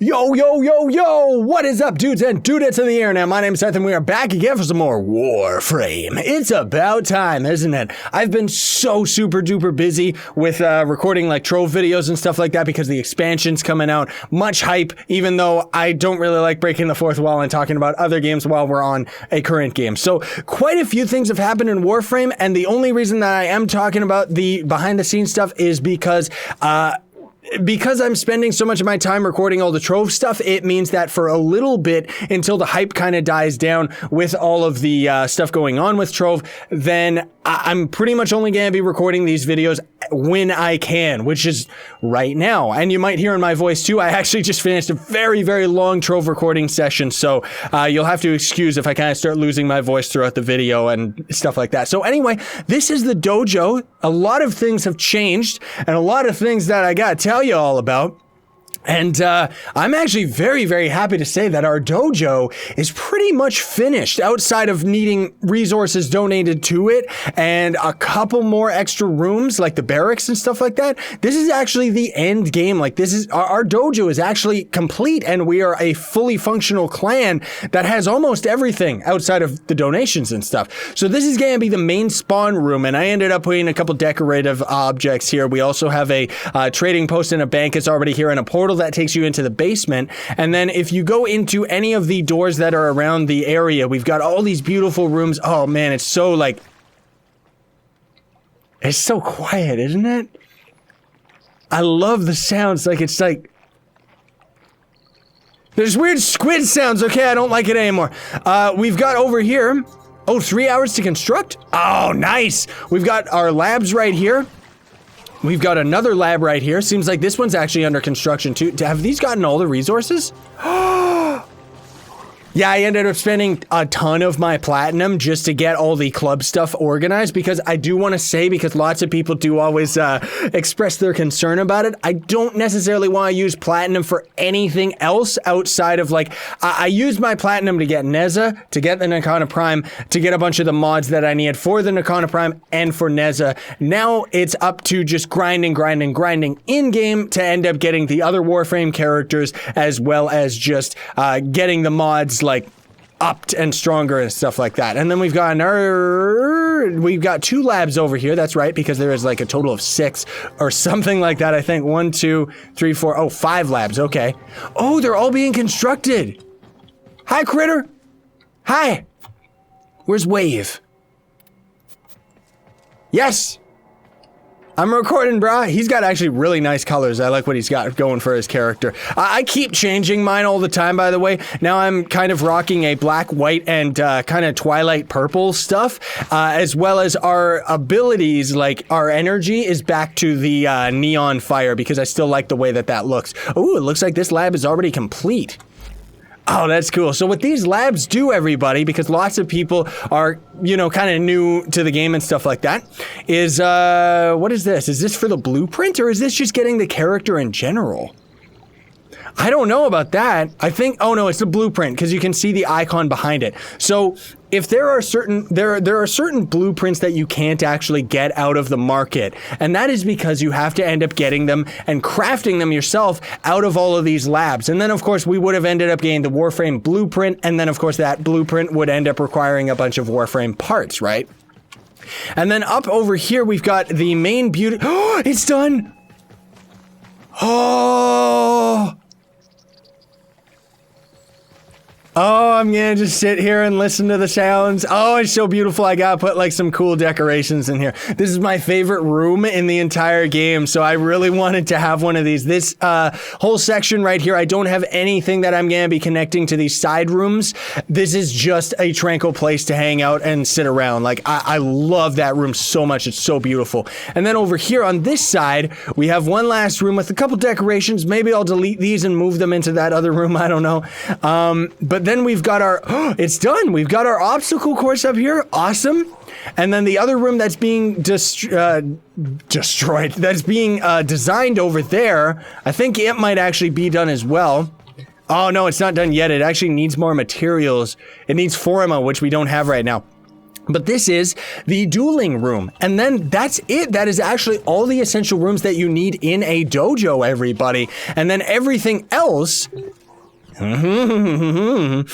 Yo, yo, yo, yo! What is up, dudes and dudettes in the air now? My name is Scythe, and we are back again for some more Warframe. It's about time, isn't it? I've been so super duper busy with recording like trove videos and stuff like that because the expansion's coming out. Much hype, even though I don't really like breaking the fourth wall and talking about other games while we're on a current game. So quite a few things have happened in Warframe, and the only reason that I am talking about the behind the scenes stuff is because I'm spending so much of my time recording all the Trove stuff, it means that for a little bit, until the hype kind of dies down with all of the stuff going on with Trove, then I'm pretty much only going to be recording these videos when I can, which is right now. And you might hear in my voice too, I actually just finished a very, very long Trove recording session, so you'll have to excuse if I kind of start losing my voice throughout the video and stuff like that. So anyway, this is the dojo. A lot of things have changed, and a lot of things that I gotta tell you all about. And I'm actually very, very happy to say that our dojo is pretty much finished outside of needing resources donated to it and a couple more extra rooms like the barracks and stuff like that. This is actually the end game. Like this is our dojo is actually complete, and we are a fully functional clan that has almost everything outside of the donations and stuff. So this is going to be the main spawn room, and I ended up putting a couple decorative objects here. We also have a trading post and a bank. It's already here, and a portal that takes you into the basement. And then if you go into any of the doors that are around the area, we've got all these beautiful rooms. Oh man, it's so like, it's so quiet, isn't it? I love the sounds. Like it's like, there's weird squid sounds. Okay, I don't like it anymore. We've got over here, 3 hours to construct. Oh, nice. We've got our labs right here. We've got another lab right here. Seems like this one's actually under construction too. Have these gotten all the resources? Yeah, I ended up spending a ton of my platinum just to get all the club stuff organized, because I do want to say, because lots of people do always express their concern about it, I don't necessarily want to use platinum for anything else outside of like, I used my platinum to get Neza, to get the Nakana Prime, to get a bunch of the mods that I needed for the Nakana Prime and for Neza. Now it's up to just grinding in-game to end up getting the other Warframe characters, as well as just getting the mods like upped and stronger and stuff like that. And then we've got we've got 2 labs over here. That's right, because there is like a total of 6 or something like that. I think 1, 2, 3, 4, 5 labs. Okay. Oh, they're all being constructed. Hi, critter. Hi. Where's Wave? Yes. I'm recording, brah. He's got actually really nice colors. I like what he's got going for his character. I keep changing mine all the time, by the way. Now I'm kind of rocking a black, white, and kind of twilight purple stuff, as well as our abilities, like our energy is back to the neon fire, because I still like the way that that looks. Ooh, it looks like this lab is already complete. Oh, that's cool. So what these labs do, everybody, because lots of people are, you know, kind of new to the game and stuff like that, is, what is this? Is this for the blueprint, or is this just getting the character in general? I don't know about that. I think, oh no, it's the blueprint, because you can see the icon behind it. So if there are certain, there are certain blueprints that you can't actually get out of the market, and that is because you have to end up getting them and crafting them yourself out of all of these labs. And then of course we would have ended up getting the Warframe blueprint, and then of course that blueprint would end up requiring a bunch of Warframe parts, right? And then up over here we've got the main beauty. Oh, it's done! Oh! Oh, I'm gonna just sit here and listen to the sounds. Oh, it's so beautiful. I gotta put like some cool decorations in here. This is my favorite room in the entire game, so I really wanted to have one of these. This whole section right here, I don't have anything that I'm gonna be connecting to these side rooms. This is just a tranquil place to hang out and sit around. Like, I love that room so much. It's so beautiful. And then over here on this side, we have one last room with a couple decorations. Maybe I'll delete these and move them into that other room. I don't know. But then we've got our, it's done. We've got our obstacle course up here. Awesome. And then the other room that's being destroyed, that's being designed over there, I think it might actually be done as well. Oh no, it's not done yet. It actually needs more materials. It needs Forma, which we don't have right now. But this is the dueling room. And then that's it. That is actually all the essential rooms that you need in a dojo, everybody. And then everything else... I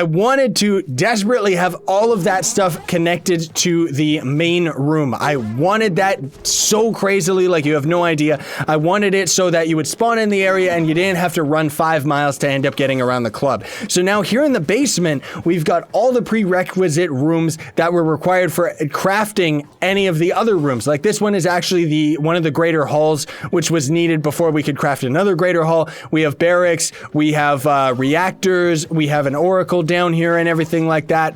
wanted to desperately have all of that stuff connected to the main room. I wanted that so crazily, like you have no idea. I wanted it so that you would spawn in the area and you didn't have to run 5 miles to end up getting around the club. So now here in the basement, we've got all the prerequisite rooms that were required for crafting any of the other rooms. Like this one is actually one of the greater halls, which was needed before we could craft another greater hall. We have barracks, we have reactors, we have an oracle down here and everything like that.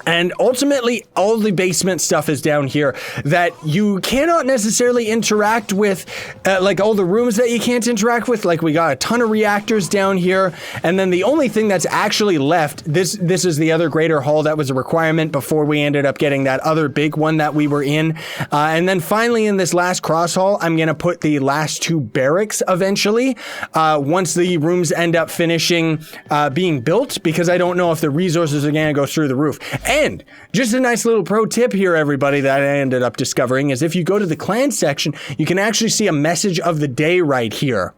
And ultimately, all the basement stuff is down here that you cannot necessarily interact with, like all the rooms that you can't interact with. Like we got a ton of reactors down here. And then the only thing that's actually left, this is the other greater hall that was a requirement before we ended up getting that other big one that we were in. And then finally in this last cross hall, I'm going to put the last 2 barracks eventually, once the rooms end up finishing being built, because I don't know if the resources are going to go through the roof. And just a nice little pro tip here, everybody, that I ended up discovering is if you go to the clan section, you can actually see a message of the day right here.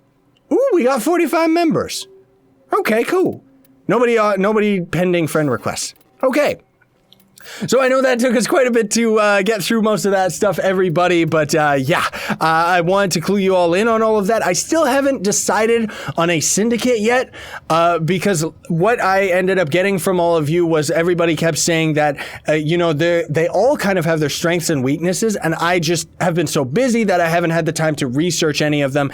Ooh, we got 45 members. Okay, cool. Nobody pending friend requests. Okay. So I know that took us quite a bit to get through most of that stuff, everybody, but I wanted to clue you all in on all of that. I still haven't decided on a syndicate yet, because what I ended up getting from all of you was everybody kept saying that, they all kind of have their strengths and weaknesses, and I just have been so busy that I haven't had the time to research any of them.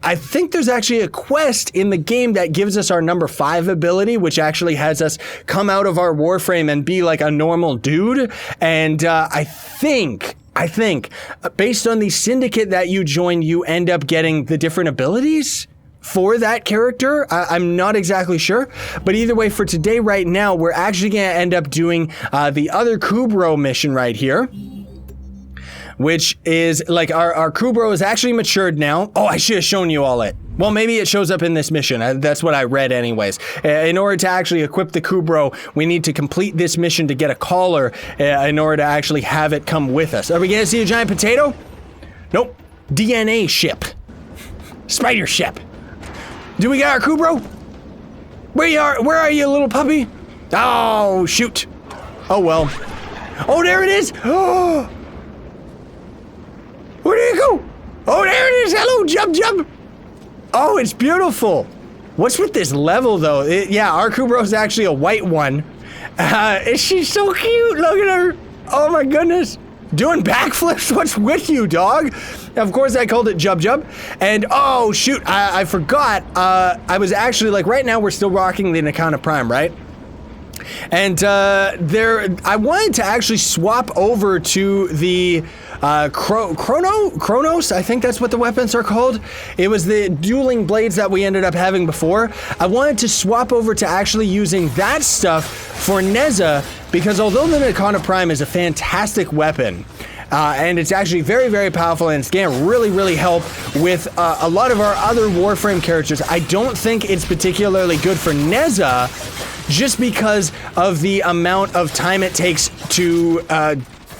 I think there's actually a quest in the game that gives us our number 5 ability, which actually has us come out of our Warframe and be like a normal dude. And I think based on the syndicate that you join, you end up getting the different abilities for that character. I'm not exactly sure, but either way, for today right now, we're actually going to end up doing the other Kubro mission right here, which is like our Kubro is actually matured now. Oh, I should have shown you all it. Well, maybe it shows up in this mission. That's what I read anyways. In order to actually equip the Kubro, we need to complete this mission to get a collar in order to actually have it come with us. Are we gonna see a giant potato? Nope. DNA ship. Spider ship. Do we got our Kubro? Where are you, little puppy? Oh, shoot. Oh, well. Oh, there it is. Oh. Where did it go? Oh, there it is. Hello, JUBJUB. Oh, it's beautiful. What's with this level, though? Our Kubro is actually a white one. She's so cute. Look at her. Oh, my goodness. Doing backflips? What's with you, dog? Of course, I called it JUBJUB. And, oh, shoot. I forgot. I was actually, like, right now, we're still rocking the Nakana Prime, right? And I wanted to actually swap over to the Chronos, I think that's what the weapons are called. It was the dueling blades that we ended up having before. I wanted to swap over to actually using that stuff for Neza, because although the Nakana Prime is a fantastic weapon, and it's actually very, very powerful, and it's going to really, really help with a lot of our other Warframe characters, I don't think it's particularly good for Neza, just because of the amount of time it takes to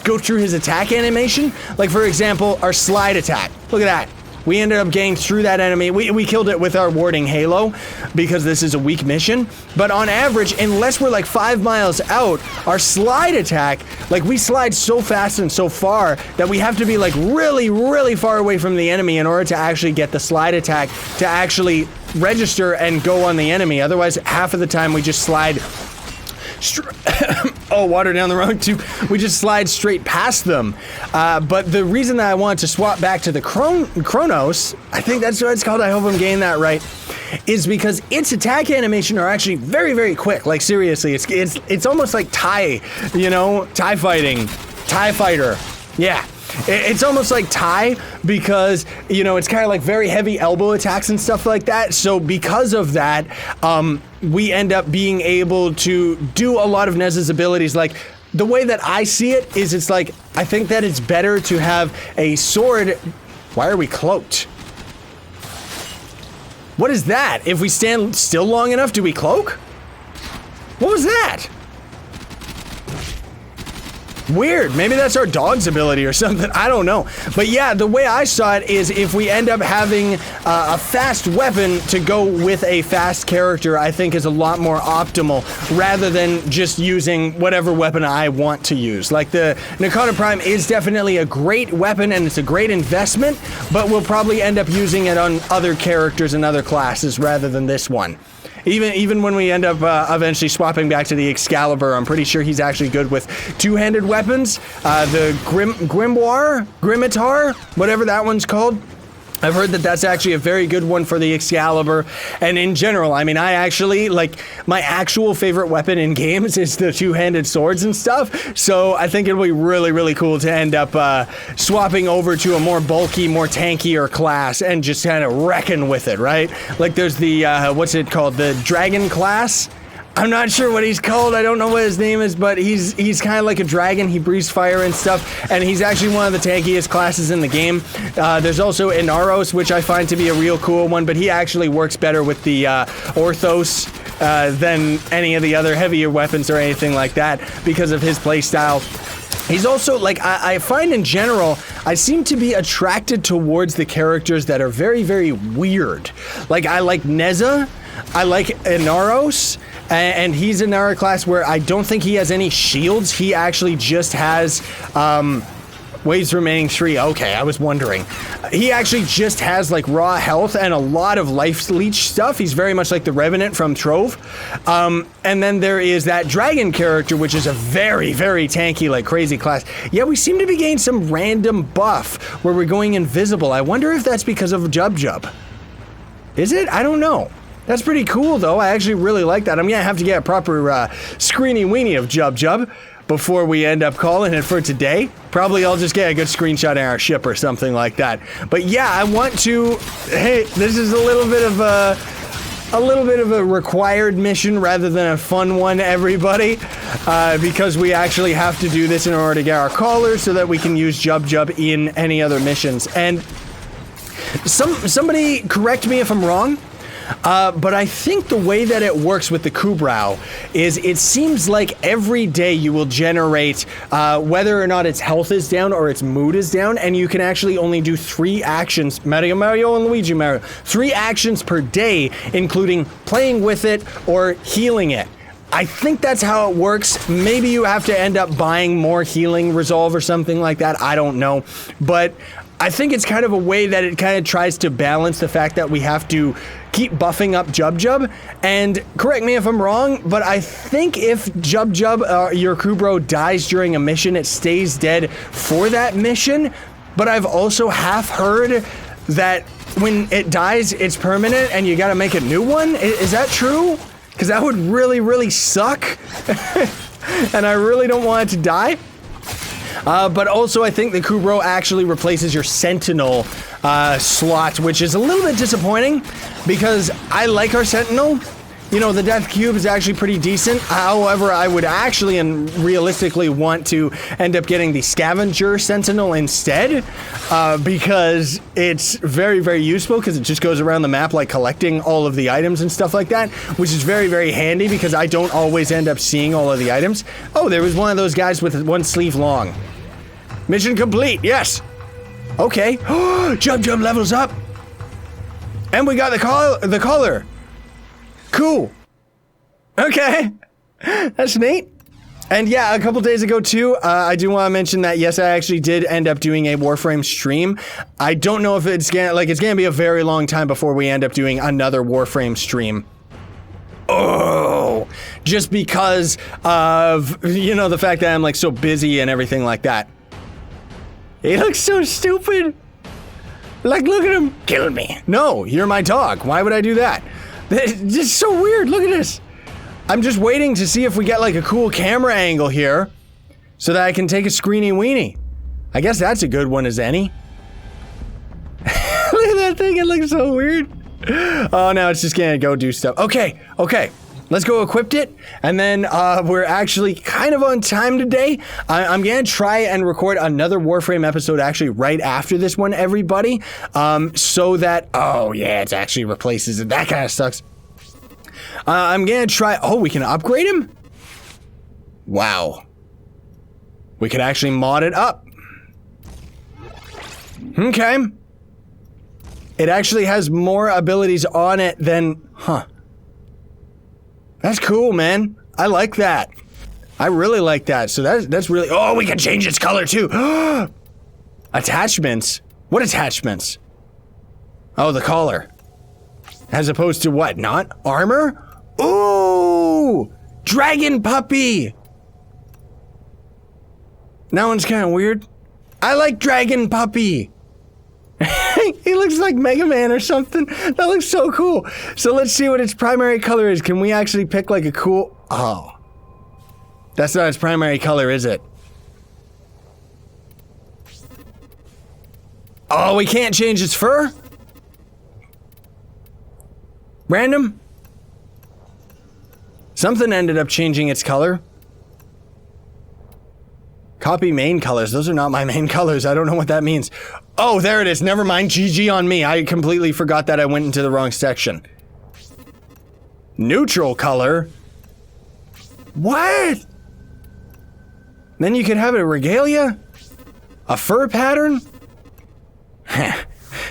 go through his attack animation. Like, for example, our slide attack. Look at that. We ended up getting through that enemy. We killed it with our warding halo because this is a weak mission. But on average, unless we're like 5 miles out, our slide attack, like we slide so fast and so far that we have to be like really, really far away from the enemy in order to actually get the slide attack to actually register and go on the enemy. Otherwise, half of the time we just slide oh, water down the road too. We just slide straight past them. But the reason that I wanted to swap back to the Chronos, I think that's what it's called, I hope I'm getting that right, is because its attack animation are actually very, very quick. Like seriously, it's almost like TIE, TIE fighting, TIE fighter. Yeah. It's almost like TIE because, it's kind of like very heavy elbow attacks and stuff like that. So because of that, we end up being able to do a lot of Neza's abilities. Like, the way that I see it is it's like, I think that it's better to have a sword. Why are we cloaked? What is that? If we stand still long enough, do we cloak? What was that? Weird. Maybe that's our dog's ability or something. I don't know. But yeah, the way I saw it is if we end up having a fast weapon to go with a fast character, I think is a lot more optimal rather than just using whatever weapon I want to use. Like the Nakata Prime is definitely a great weapon and it's a great investment, but we'll probably end up using it on other characters and other classes rather than this one. Even when we end up eventually swapping back to the Excalibur, I'm pretty sure he's actually good with two-handed weapons. The Grimitar, whatever that one's called. I've heard that that's actually a very good one for the Excalibur, and in general, I mean, I actually, like, my actual favorite weapon in games is the two-handed swords and stuff, so I think it'll be really, really cool to end up swapping over to a more bulky, more tankier class and just kind of wrecking with it, right? Like, there's the, what's it called, the Dragon class? I'm not sure what he's called, I don't know what his name is, but he's kind of like a dragon, he breathes fire and stuff, and he's actually one of the tankiest classes in the game. There's also Inaros, which I find to be a real cool one, but he actually works better with the Orthos than any of the other heavier weapons or anything like that because of his playstyle. He's also, like, I find in general, I seem to be attracted towards the characters that are very, very weird. Like, I like Neza, I like Inaros, and he's in our class where I don't think he has any shields. He actually just has, waves remaining 3. Okay, I was wondering. He actually just has, like, raw health and a lot of life leech stuff. He's very much like the Revenant from Trove. And then there is that dragon character, which is a very, very tanky, like, crazy class. Yeah, we seem to be getting some random buff where we're going invisible. I wonder if that's because of JUBJUB. Is it? I don't know. That's pretty cool, though. I actually really like that. I'm gonna have to get a proper screeny weenie of JUBJUB before we end up calling it for today. Probably I'll just get a good screenshot in our ship or something like that. But yeah, I want to. Hey, this is a little bit of a required mission rather than a fun one, everybody, because we actually have to do this in order to get our collars so that we can use JUBJUB in any other missions. And somebody correct me if I'm wrong. But I think the way that it works with the Kubrau is it seems like every day you will generate whether or not its health is down or its mood is down, and you can actually only do 3 actions, Mario and Luigi Mario, 3 actions per day, including playing with it or healing it. I think that's how it works. Maybe you have to end up buying more healing resolve or something like that. I don't know. But I think it's kind of a way that it kind of tries to balance the fact that we have to keep buffing up JUBJUB. And correct me if I'm wrong, but I think if JUBJUB, your Kubro, dies during a mission, it stays dead for that mission. But I've also half heard that when it dies, it's permanent and you gotta make a new one. Is that true? Because that would really, really suck. And I really don't want it to die. But also, I think the Kubro actually replaces your Sentinel slot, which is a little bit disappointing because I like our Sentinel. You know, the Death Cube is actually pretty decent. However, I would actually and realistically want to end up getting the Scavenger Sentinel instead because it's very, very useful because it just goes around the map like collecting all of the items and stuff like that, which is very, very handy because I don't always end up seeing all of the items. Oh, there was one of those guys with 1 sleeve long. Mission complete, yes. Okay. JUBJUB levels up. And we got the collar. Cool. Okay. That's neat. And yeah, a couple days ago too, I do want to mention that yes, I actually did end up doing a Warframe stream. I don't know if it's gonna be a very long time before we end up doing another Warframe stream. Oh, just because of, you know, the fact that I'm like so busy and everything like that. He looks so stupid. Like, look at him. Kill me. No, you're my dog. Why would I do that? It's just so weird. Look at this. I'm just waiting to see if we get like a cool camera angle here so that I can take a screeny weenie. I guess that's a good one as any. Look at that thing. It looks so weird. Oh, now it's just gonna go do stuff. Okay. Let's go equip it, and then we're actually kind of on time today. I'm gonna try and record another Warframe episode actually right after this one, everybody, so that, oh yeah, it actually replaces it. That kind of sucks. I'm gonna try, oh, we can upgrade him? Wow. We could actually mod it up. Okay. It actually has more abilities on it than... Huh. That's cool, man. I like that. I really like that. So that's really... Oh, we can change its color, too. Attachments? What attachments? Oh, the collar. As opposed to what? Not armor? Ooh! Dragon puppy! That one's kind of weird. I like dragon puppy. He looks like Mega Man or something. That looks so cool. So let's see what its primary color is. Can we actually pick like a cool... Oh. That's not its primary color, is it? Oh, we can't change its fur? Random? Something ended up changing its color. Copy main colors. Those are not my main colors. I don't know what that means. Oh, there it is. Never mind. GG on me. I completely forgot that I went into the wrong section. Neutral color? What? Then you could have a regalia? A fur pattern?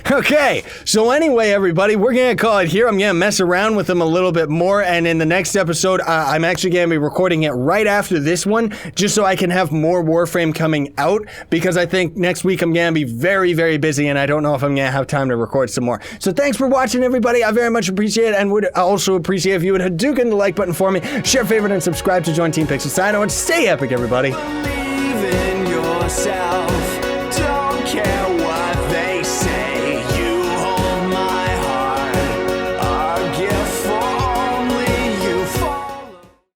Okay, so anyway, everybody, we're gonna call it here. I'm gonna mess around with them a little bit more, and in the next episode, I'm actually gonna be recording it right after this one, just so I can have more Warframe coming out, because I think next week I'm gonna be very, very busy, and I don't know if I'm gonna have time to record some more. So thanks for watching, everybody. I very much appreciate it, and would also appreciate if you would Hadouken the like button for me, share, favorite, and subscribe to join Team Pixel Sino, and stay epic, everybody. Believe in yourself.